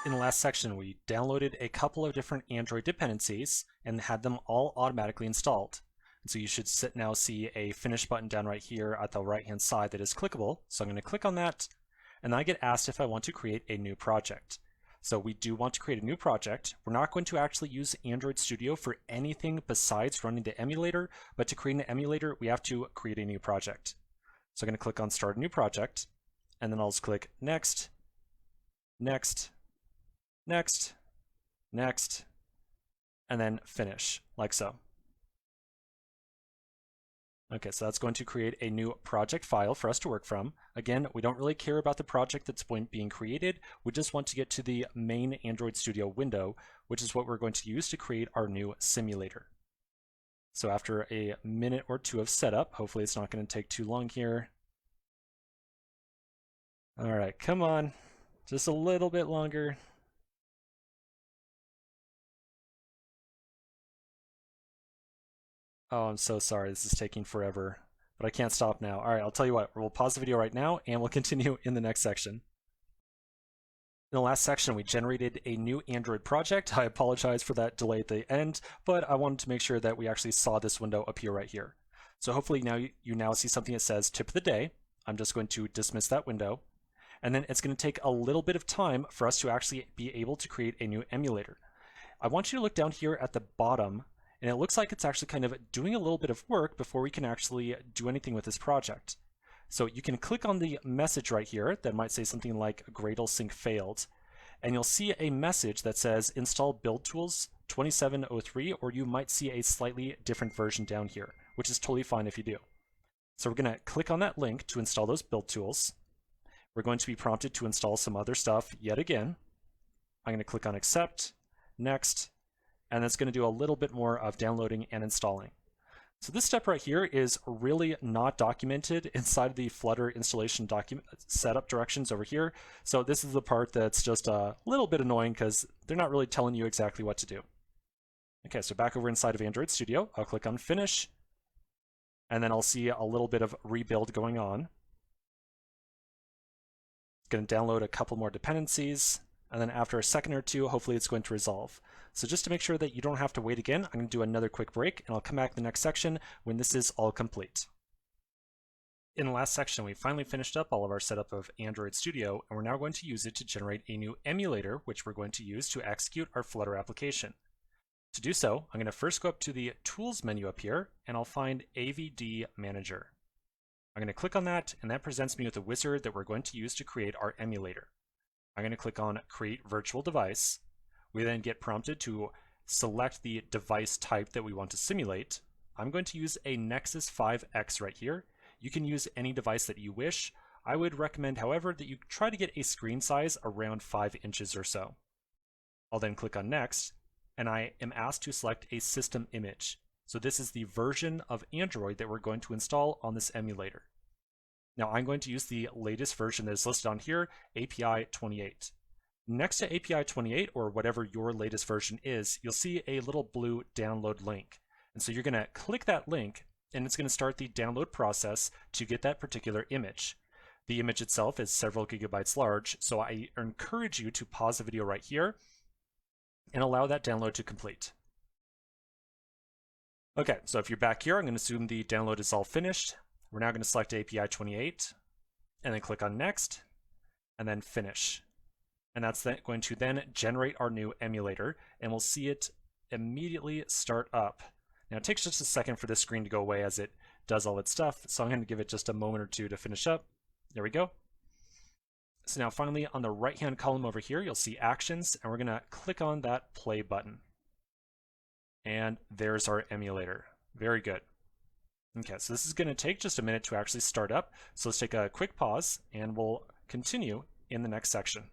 In the last section, we downloaded a couple of different Android dependencies and had them all automatically installed. And so you should now see a finish button down right here at the right-hand side that is clickable. So I'm going to click on that, and then I get asked if I want to create a new project. So we do want to create a new project. We're not going to actually use Android Studio for anything besides running the emulator, but to create an emulator, we have to create a new project. So I'm going to click on Start a New Project, and then I'll just click Next, Next, Next, Next, and then Finish, like so. Okay, so that's going to create a new project file for us to work from. Again, we don't really care about the project that's being created. We just want to get to the main Android Studio window, which is what we're going to use to create our new simulator. So after a minute or two of setup, hopefully it's not going to take too long here. All right, come on, just a little bit longer. Oh, I'm so sorry, this is taking forever, but I can't stop now. All right, I'll tell you what, we'll pause the video right now and we'll continue in the next section. In the last section, we generated a new Android project. I apologize for that delay at the end, but I wanted to make sure that we actually saw this window appear right here. So hopefully now you now see something that says tip of the day. I'm just going to dismiss that window. And then it's going to take a little bit of time for us to actually be able to create a new emulator. I want you to look down here at the bottom, and it looks like it's actually kind of doing a little bit of work before we can actually do anything with this project. So you can click on the message right here that might say something like Gradle sync failed, and you'll see a message that says install build tools 2703, or you might see a slightly different version down here, which is totally fine if you do. So we're going to click on that link to install those build tools. We're going to be prompted to install some other stuff yet again. I'm going to click on accept, next, and that's going to do a little bit more of downloading and installing. So this step right here is really not documented inside the Flutter installation document setup directions over here. So this is the part that's just a little bit annoying because they're not really telling you exactly what to do. Okay, so back over inside of Android Studio, I'll click on Finish, and then I'll see a little bit of rebuild going on. It's going to download a couple more dependencies, and then after a second or two, hopefully it's going to resolve. So just to make sure that you don't have to wait again, I'm going to do another quick break, and I'll come back to the next section when this is all complete. In the last section, we finally finished up all of our setup of Android Studio, and we're now going to use it to generate a new emulator, which we're going to use to execute our Flutter application. To do so, I'm going to first go up to the Tools menu up here, and I'll find AVD Manager. I'm going to click on that, and that presents me with a wizard that we're going to use to create our emulator. I'm going to click on Create Virtual Device. We then get prompted to select the device type that we want to simulate. I'm going to use a Nexus 5X right here. You can use any device that you wish. I would recommend, however, that you try to get a screen size around 5 inches or so. I'll then click on Next, and I am asked to select a system image. So this is the version of Android that we're going to install on this emulator. Now I'm going to use the latest version that is listed on here, API 28. Next to API 28, or whatever your latest version is, you'll see a little blue download link. And so you're going to click that link, and it's going to start the download process to get that particular image. The image itself is several gigabytes large, so I encourage you to pause the video right here and allow that download to complete. Okay, so if you're back here, I'm going to assume the download is all finished. We're now going to select API 28 and then click on Next and then Finish. And that's going to then generate our new emulator, and we'll see it immediately start up. Now it takes just a second for this screen to go away as it does all its stuff, so I'm going to give it just a moment or two to finish up. There we go. So now finally on the right-hand column over here, you'll see Actions, and we're going to click on that play button. And there's our emulator. Very good. Okay, so this is going to take just a minute to actually start up. So let's take a quick pause and we'll continue in the next section.